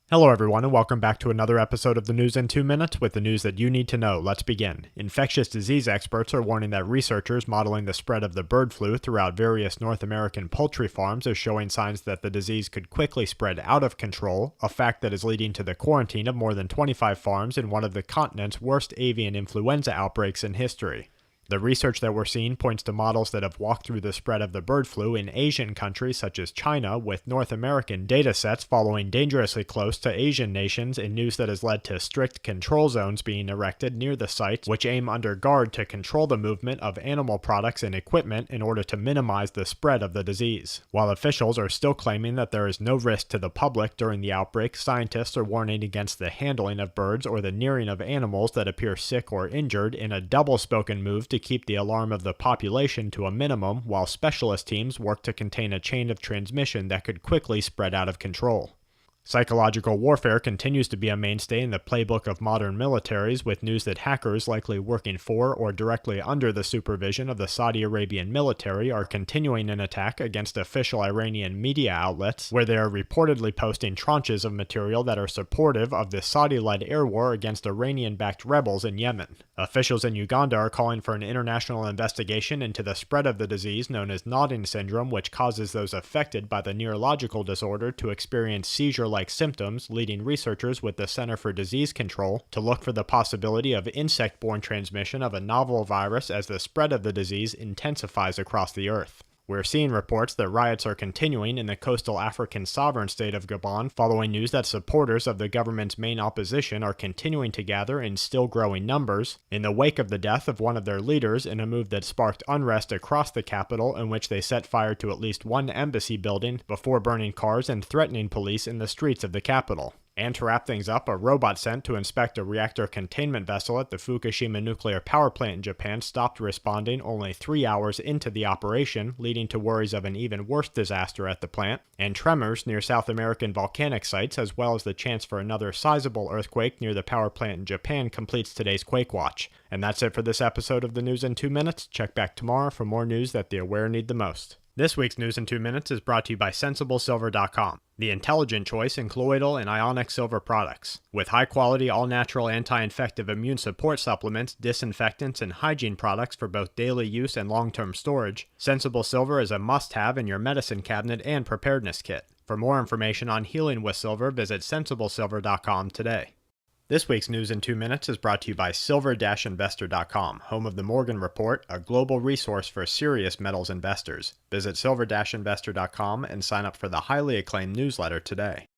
Hello everyone and welcome back to another episode of the News in 2 Minutes with the news that you need to know. Let's begin. Infectious disease experts are warning that researchers modeling the spread of the bird flu throughout various North American poultry farms are showing signs that the disease could quickly spread out of control, a fact that is leading to the quarantine of more than 25 farms in one of the continent's worst avian influenza outbreaks in history. The research that we're seeing points to models that have walked through the spread of the bird flu in Asian countries such as China, with North American data sets following dangerously close to Asian nations in news that has led to strict control zones being erected near the sites, which aim under guard to control the movement of animal products and equipment in order to minimize the spread of the disease. While officials are still claiming that there is no risk to the public during the outbreak, scientists are warning against the handling of birds or the nearing of animals that appear sick or injured in a double-spoken move to keep the alarm of the population to a minimum, while specialist teams work to contain a chain of transmission that could quickly spread out of control. Psychological warfare continues to be a mainstay in the playbook of modern militaries, with news that hackers likely working for or directly under the supervision of the Saudi Arabian military are continuing an attack against official Iranian media outlets, where they are reportedly posting tranches of material that are supportive of the Saudi-led air war against Iranian-backed rebels in Yemen. Officials in Uganda are calling for an international investigation into the spread of the disease known as nodding syndrome, which causes those affected by the neurological disorder to experience seizure-like symptoms, leading researchers with the Center for Disease Control to look for the possibility of insect-borne transmission of a novel virus as the spread of the disease intensifies across the earth. We're seeing reports that riots are continuing in the coastal African sovereign state of Gabon following news that supporters of the government's main opposition are continuing to gather in still growing numbers in the wake of the death of one of their leaders, in a move that sparked unrest across the capital, in which they set fire to at least one embassy building before burning cars and threatening police in the streets of the capital. And to wrap things up, a robot sent to inspect a reactor containment vessel at the Fukushima nuclear power plant in Japan stopped responding only 3 hours into the operation, leading to worries of an even worse disaster at the plant, and tremors near South American volcanic sites, as well as the chance for another sizable earthquake near the power plant in Japan, completes today's Quake Watch. And that's it for this episode of the News in 2 Minutes. Check back tomorrow for more news that the aware need the most. This week's News in 2 Minutes is brought to you by SensibleSilver.com, the intelligent choice in colloidal and ionic silver products. With high-quality, all-natural anti-infective immune support supplements, disinfectants, and hygiene products for both daily use and long-term storage, Sensible Silver is a must-have in your medicine cabinet and preparedness kit. For more information on healing with silver, visit SensibleSilver.com today. This week's News in 2 Minutes is brought to you by Silver-Investor.com, home of the Morgan Report, a global resource for serious metals investors. Visit Silver-Investor.com and sign up for the highly acclaimed newsletter today.